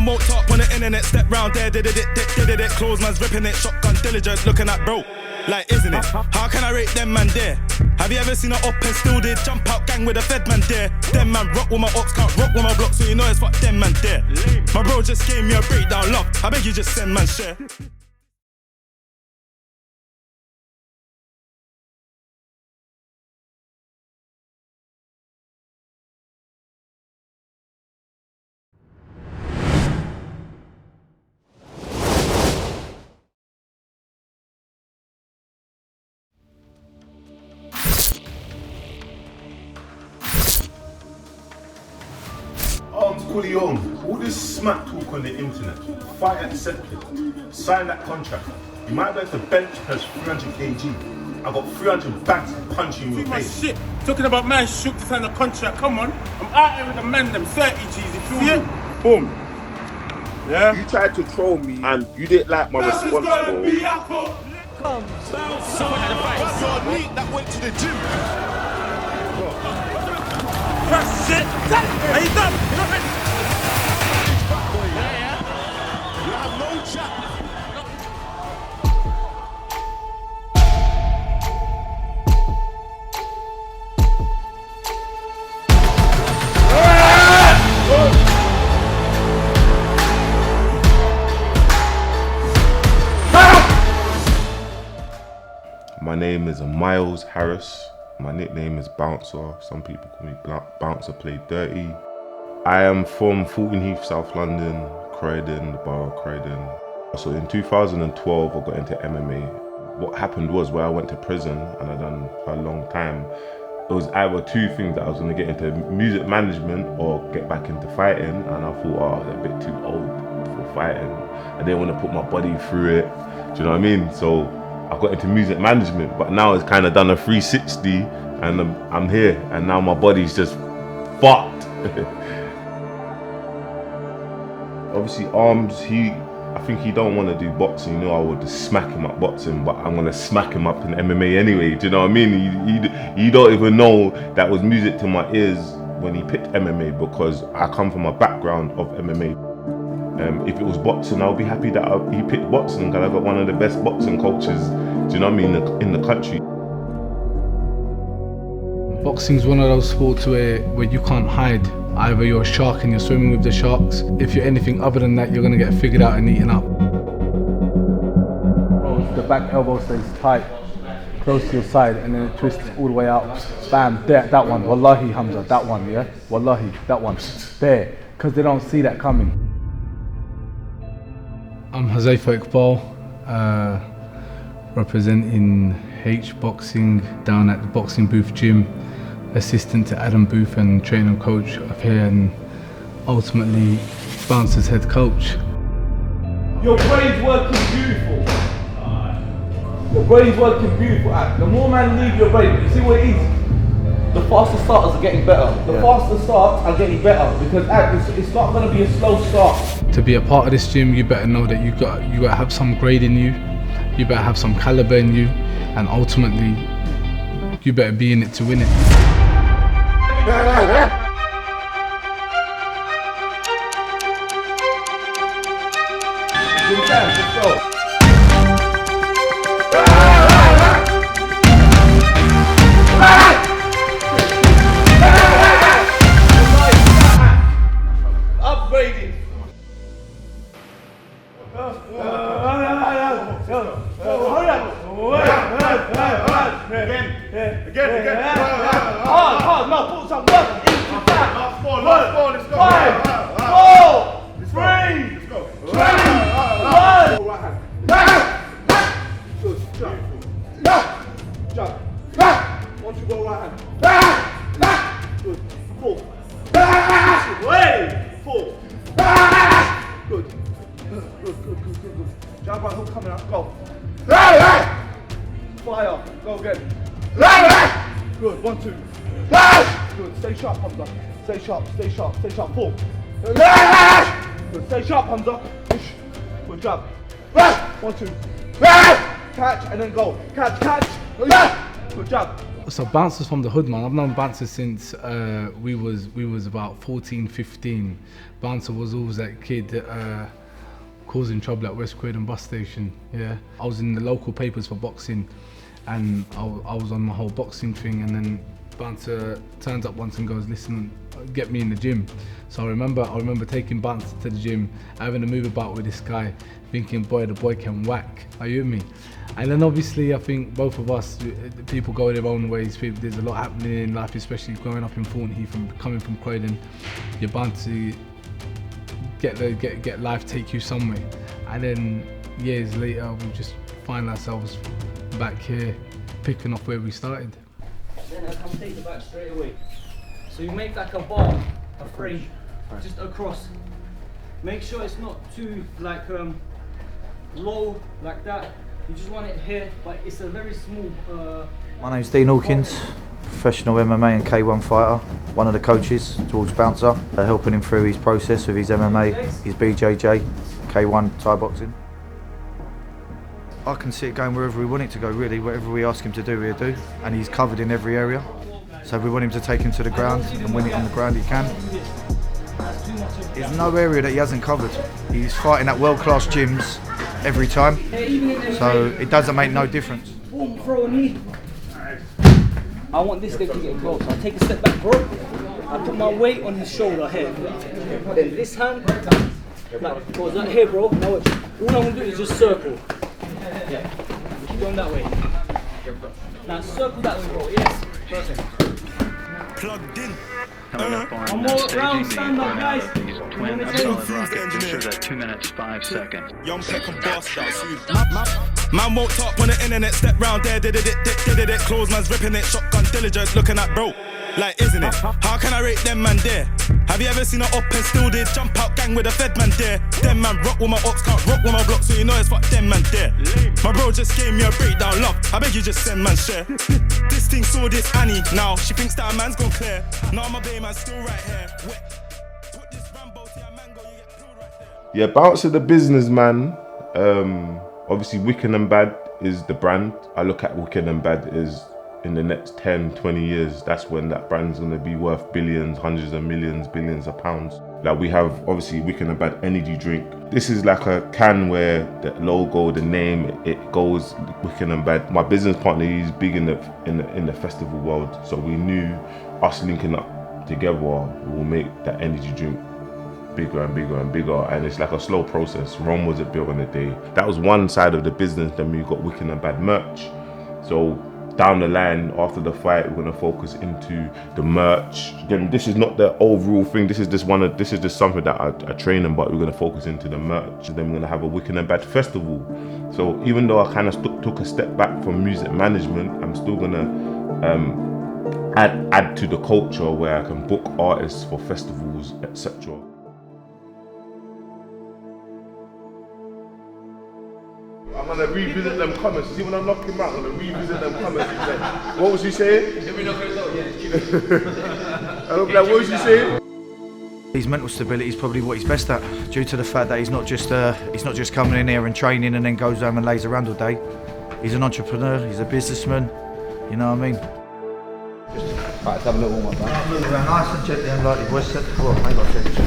won't talk on the internet, step round there, did it, close man's ripping it, shotgun diligent, looking at bro, like isn't it? How can I rate them man there? Have you ever seen an up and still did jump out gang with a fed man there? Them man rock with my ops, can't rock with my block, so you know it's fuck them man there. My bro just gave me a breakdown lock, I beg you just send man share. Armz Korleone, all this smack talk on the internet, fight accepted, sign that contract. You might be able to bench press 300 kg. I got 300 bags punching you in your face. Shit, talking about man shook to sign a contract, come on. I'm out here with the man, them 30 G's, you feel me? Boom. Yeah? You tried to troll me and you didn't like my response, bro. Come, someone had a fight. That's your meat that went to the gym. Press shit! Are you done? You're not ready? You have no chat. My name is Miles Harris. My nickname is Bouncer. Some people call me bouncerplaydirty. I am from Fulton Heath, South London, Croydon, the borough of Croydon. So in 2012, I got into MMA. What happened was where I went to prison and I'd done for a long time, it was either two things that I was going to get into music management or get back into fighting. And I thought, oh, I'm a bit too old for fighting. I didn't want to put my body through it. Do you know what I mean? So I got into music management, but now it's kind of done a 360 and I'm here and now my body's just fucked. Obviously Armz, I think he don't want to do boxing. You know, I would just smack him up boxing, but I'm going to smack him up in MMA anyway. Do you know what I mean? You don't even know that was music to my ears when he picked MMA because I come from a background of MMA. If it was boxing, I'll be happy that he picked boxing because I got one of the best boxing coaches, do you know what I mean, in the country. Boxing's one of those sports where you can't hide. Either you're a shark and you're swimming with the sharks. If you're anything other than that, you're going to get figured out and eaten up. The back elbow stays tight, close to your side, and then it twists all the way out. Bam, there, that one. Wallahi, Hamza, that one, yeah? Wallahi, that one. There, because they don't see that coming. I'm Hazaifa Iqbal, representing H Boxing down at the Boxing Booth Gym, assistant to Adam Booth and trainer and coach up here, and ultimately Bouncer's head coach. Your brain's working beautiful. Your brain's working beautiful. The more man leave your brain, you see what it is? The faster starters are getting better. The faster starts are getting better because it's not going to be a slow start. To be a part of this gym, you better know that you got to have some grade in you. You better have some caliber in you, and ultimately, you better be in it to win it. Let's go. Upgrading. Again. Hard, no, put some work into that. Last four, let's go. 5, 4, 3, let's go. 2, 1. Right hand. Good, jump. Once you go right hand. Good, 4. Way, 4. Good. Jump right hook coming out, go. Fire, go again. Good, 1, 2. Good, stay sharp, Hamza. Stay sharp, 4. Good, stay sharp, Hamza. Push. Good job. 1, 2. Catch and then go. Catch. Good job. So bouncers from the hood, man. I've known bouncers since we was about 14, 15. Bouncer was always that kid causing trouble at West Croydon bus station. Yeah, I was in the local papers for boxing, and I was on the whole boxing thing. And then Bouncer turns up once and goes, "Listen, get me in the gym." So I remember taking Bouncer to the gym, having a move about with this guy, thinking, boy, the boy can whack. Are you with me? And then obviously I think both of us, people go their own ways. There's a lot happening in life, especially growing up in Thornton Heath and coming from Croydon. You're bound to get life take you somewhere. And then years later, we just find ourselves back here, picking up where we started. Then I come take the back straight away. So you make like a bar, a frame, just across. Make sure it's not too like low like that. You just want it here, but it's a very small. My name's Dean Hawkins, professional MMA and K1 fighter, one of the coaches towards Bouncer, helping him through his process with his MMA, his BJJ, K1 Thai boxing. I can see it going wherever we want it to go, really. Whatever we ask him to do, he'll do, and he's covered in every area. So if we want him to take him to the ground and win it on the ground, he can. There's no area that he hasn't covered. He's fighting at world-class gyms every time, so it doesn't make no difference. Boom, throw a knee. I want this leg to get close. I take a step back, bro. I put my weight on his shoulder here. Then this hand, like, goes right here, bro. Now all I'm gonna do is just circle. Yeah, keep going that way. Now circle that way, bro. Yes, perfect. Plugged in. Coming up on One more staging round, the stand up, guys. twin solid rockets. Ensure that 2 minutes 5 seconds. Young Peck and Bastard. Man won't talk when the internet step round there. Did it. Close man's ripping it. Shotgun diligent. Looking at bro. Like, isn't it? How can I rate them man there? Have you ever seen an up and still did jump out gang with a fed man there? Them man rock with my ox, can't rock with my block, so you know it's fuck them man there. My bro just gave me a breakdown, love. I beg you just send man share. This thing saw this Annie now. She thinks that a man's gone clear. Now my baby man's still right here. Wet. Put this Rambo to your mango, you get pulled right there. Yeah, Bouncer the businessman. Obviously, wickednbad is the brand. I look at wickednbad as in the next 10, 20 years, that's when that brand's gonna be worth billions, hundreds of millions, billions of pounds. Like we have obviously wickednbad energy drink. This is like a can where the logo, the name, it goes wickednbad. My business partner, he's big in the festival world, so we knew us linking up together will make that energy drink bigger and bigger and bigger, and it's like a slow process. Rome wasn't built in a day. That was one side of the business. Then we got wickednbad merch. So down the line, after the fight, we're gonna focus into the merch. Again, this is not the overall thing. This is just something that I train in, but we're gonna focus into the merch. Then we're gonna have a wickednbad festival. So even though I kind of took a step back from music management, I'm still gonna add to the culture where I can book artists for festivals, etc. I'm gonna revisit them comments. See when I knock him out, I'm gonna revisit them comments. What was he saying? What was he saying? His mental stability is probably what he's best at, due to the fact that he's not just coming in here and training and then goes home and lays around all day. He's an entrepreneur. He's a businessman. You know what I mean? Right, let's have a little warm up. Move around nice and gently and lightly, boys. Oh, hang on, gently.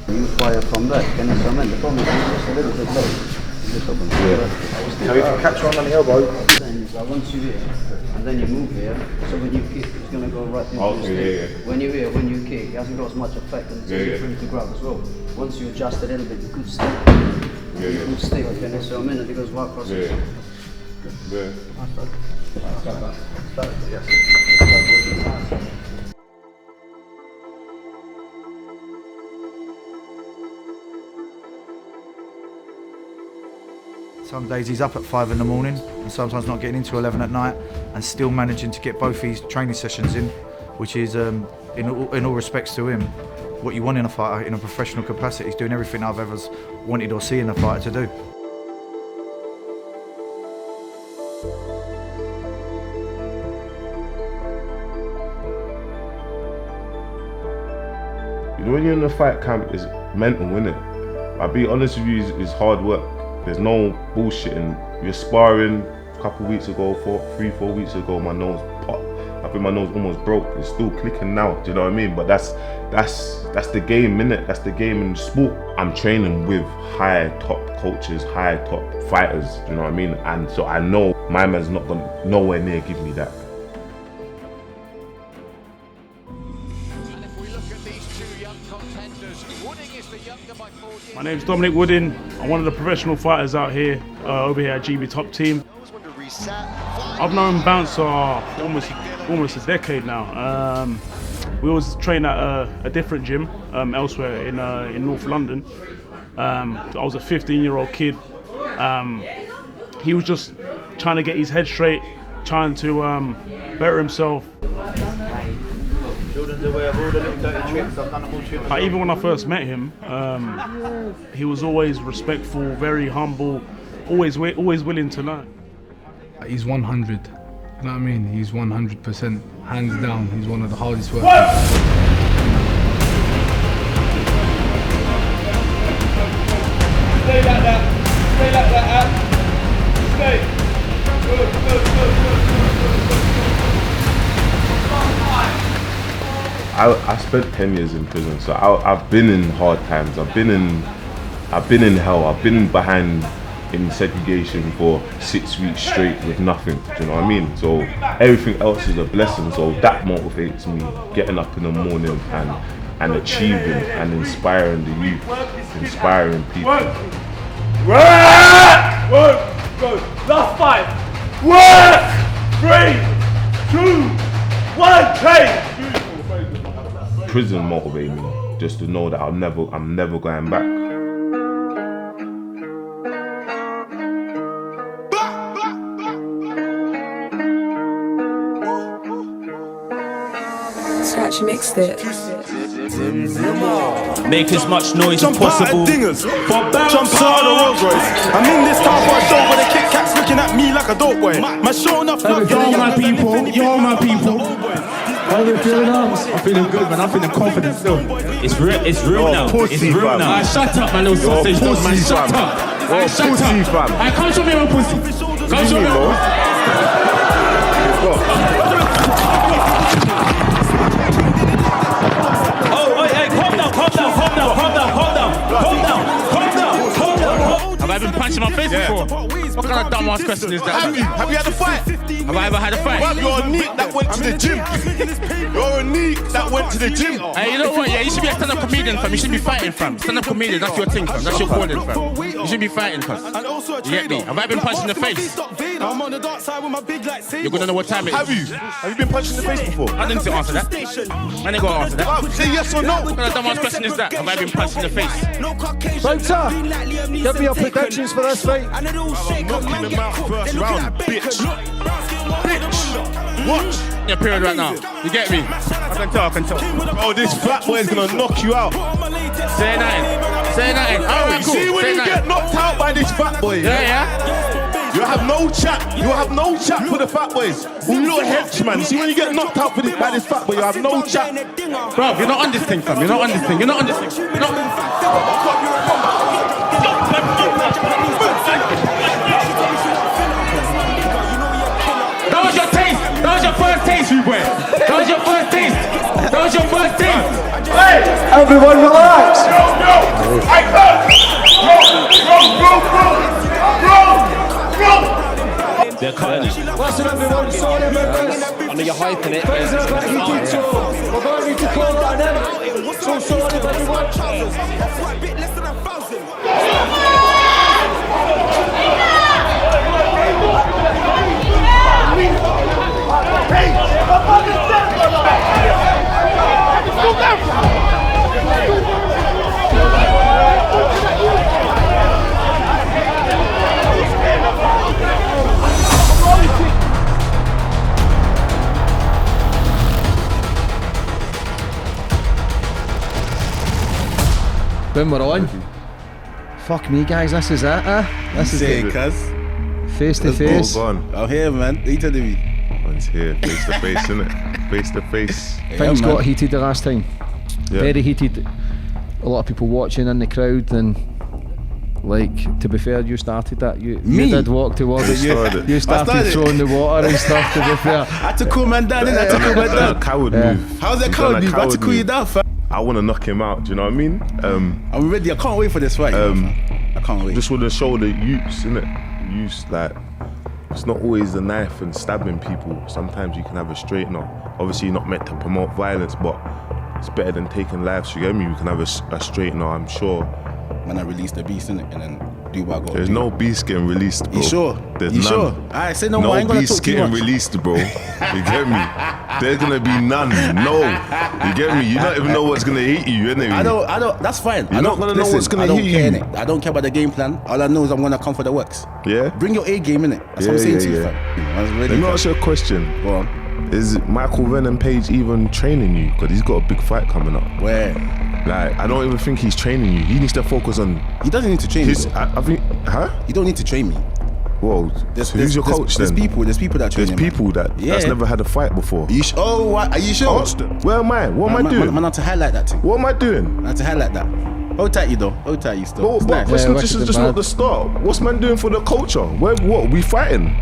You fire from there, can you come in? The problem is you're just a little bit low. Just open. So if you catch one on the elbow. Like once you're here, and then you move here, so when you kick, it's going to go right into the stick. Yeah. When you're here, when you kick, it hasn't got as much effect, and it's easy for him to grab as well. Once you adjust a little bit, you could stay. You could stay, okay, so a minute, it goes right across the stick. Some days he's up at 5 in the morning and sometimes not getting into 11 at night and still managing to get both his training sessions in, which is, in all respects to him, what you want in a fighter in a professional capacity. He's doing everything I've ever wanted or seen a fighter to do. When you're in the fight camp, it's mental, innit? I'll be honest with you, it's hard work. There's no bullshitting. You're sparring a couple of weeks ago, 3-4 weeks ago, my nose popped. I think my nose almost broke. It's still clicking now, do you know what I mean? But that's the game, innit? That's the game in sport. I'm training with high top coaches, high top fighters, do you know what I mean? And so I know my man's not gonna nowhere near give me that. My name's Dominic Woodin. I'm one of the professional fighters out here, over here at GB Top Team. I've known Bouncer almost a decade now. We always train at a different gym elsewhere in North London. I was a 15-year-old kid. He was just trying to get his head straight, trying to better himself. Even when I first met him, he was always respectful, very humble, always willing to learn. He's 100, you know what I mean? He's 100%, hands down, he's one of the hardest workers. Stay like that, stay like that, stay. Good. I spent 10 years in prison, so I've been in hard times. I've been in hell. I've been behind in segregation for 6 weeks straight with nothing. Do you know what I mean? So everything else is a blessing. So that motivates me, getting up in the morning and achieving and inspiring the youth, inspiring people. Work! Go. Last 5. Work! 3, 2, 1, train! Prison motivated me just to know that I'm never going back. Scratch mixed it. Make as much noise as possible. Jump out the Rolls Royce. I'm in this town for a show where the Kit Kats looking at me like a dope boy. My show enough love. Yo, my people. How are you feeling, Armz? I'm feeling good, man. I'm feeling confident still. It's real now. It's real now. Shut up, my little sausage dog, man. Shut up. Shut up. Come show me my pussy. Come show me my Have I been punched in my face before? What kind of dumb ass question is that? Have you had a fight? Have I ever had a fight? Bruv, you're a neat that went to the gym. You're a neat that went to the gym. Hey, you know what? Yeah, you should be a stand-up comedian, fam. You should be fighting, fam. Stand-up comedian, that's your thing, fam. That's your calling, fam. You should be fighting, fam. You get me? Have I been punched in the face? I'm on the dark side with my big like You're gonna know what time it is. Have you? Have you been punched in the face before? I didn't answer that. I didn't go answer that. Bruv, say yes or no. What kind of dumb ass question is that? Have I been punched in the face? Bouncer, give me your predictions for this fight. I'm knocking him out first round, bitch. Bitch. Watch. Your period right now. You get me? I can tell. Oh, this fat boy is gonna knock you out. Say nothing. Alright, cool. See when you get knocked out by this fat boy. Yeah. You have no chat. You have no chat for the fat boys. You little henchman. See when you get knocked out by this fat boy, you have no chat. Bro, you're not on this thing, fam. You're not on this thing. That was your taste. That was your first taste, you boy. That was your first taste. Hey, everyone relax. They're cutting it. Listen, everyone, sorry members. I know you're hyping it. President back in control. We're going to call that in. So sorry, everyone. when we're on. Fuck me, guys, this is it, This is Say it. it, cuz. Face to face. Go on. I'm here, man. What are you telling me? Man's here, face to face, innit? Face to face. Things got heated the last time. Yeah. Very heated. A lot of people watching in the crowd, and like, to be fair, you started that. You did walk towards it. You started throwing the water and stuff, to be fair. I had to cool man down, innit? I had to cool man down. Coward move. How's that You've coward done a move? I had to cool you move. down, fam. I want to knock him out, do you know what I mean? I'm ready. I can't wait for this fight. I can't wait. Just want to show the youths, innit? Youths, like, it's not always the knife and stabbing people. Sometimes you can have a straightener. Obviously, you're not meant to promote violence, but it's better than taking lives. You get me? You can have a straightener, I'm sure. Man, I release the beast, innit? And then do what I got to do. There's no beast getting released, bro. You sure? There's You none. sure? Alright, say no more. I ain't gonna beast talk too getting much. released, bro. You get me? There's gonna be none. No. You get me? You don't even know what's gonna hit you, innit? I don't, that's fine. You're not gonna know what's gonna I don't hit care, you. innit? I don't care about the game plan. All I know is I'm gonna come for the works. Yeah? Bring your A game, innit? That's what I'm saying to you, fam. I was ready. Let me ask you a question. Go on. Is Michael Venom Page even training you? Because he's got a big fight coming up. Where? Like, I don't even think he's training you. He needs to focus on. He doesn't need to train me. I think, huh? You don't need to train me. Whoa. So who's your coach then? There's people that train There's people that's never had a fight before. Oh, what? Are you sure? Where am I? What am I doing? Man, I have to highlight that thing. What am I doing? I have to highlight that. Hold tight, you though. Hold tight, you still. But this is just not the start. What's man doing for the culture? What? We fighting?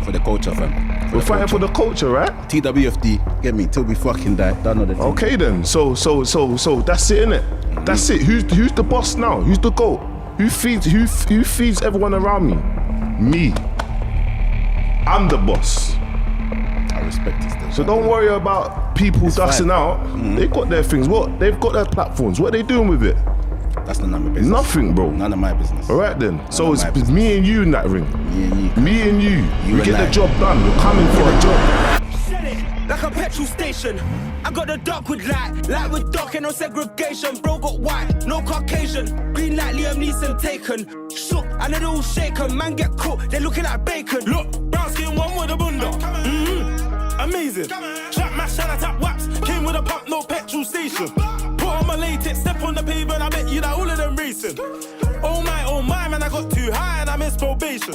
For the culture, fam. We're fighting for the culture, right? TWFD, get me, till we fucking die. Don't know the thing. Okay then. So that's it, innit? That's it. Who's the boss now? Who's the GOAT? Who feeds everyone around me? Me. I'm the boss. I respect this. So don't worry about people dusting out. They've got their things. What? They've got their platforms. What are they doing with it? That's none of my business. Nothing, bro. None of my business. All right then. So it's me and you in that ring. Me and you. We get the job done. We're coming for a job. Said it like a petrol station. I got the dark with light with dark and no segregation. Bro got white, no Caucasian. Green like Liam Neeson taken. Shook and it all shaken. Man get cooked, they looking like bacon. Look, brown skin one with a bunda. Amazing. Trap my shell tap waps. Came with a pump, no petrol station. Put on my latex, step on the pavement. I bet you that all of them racing. Oh my, man, I got too high and I missed probation.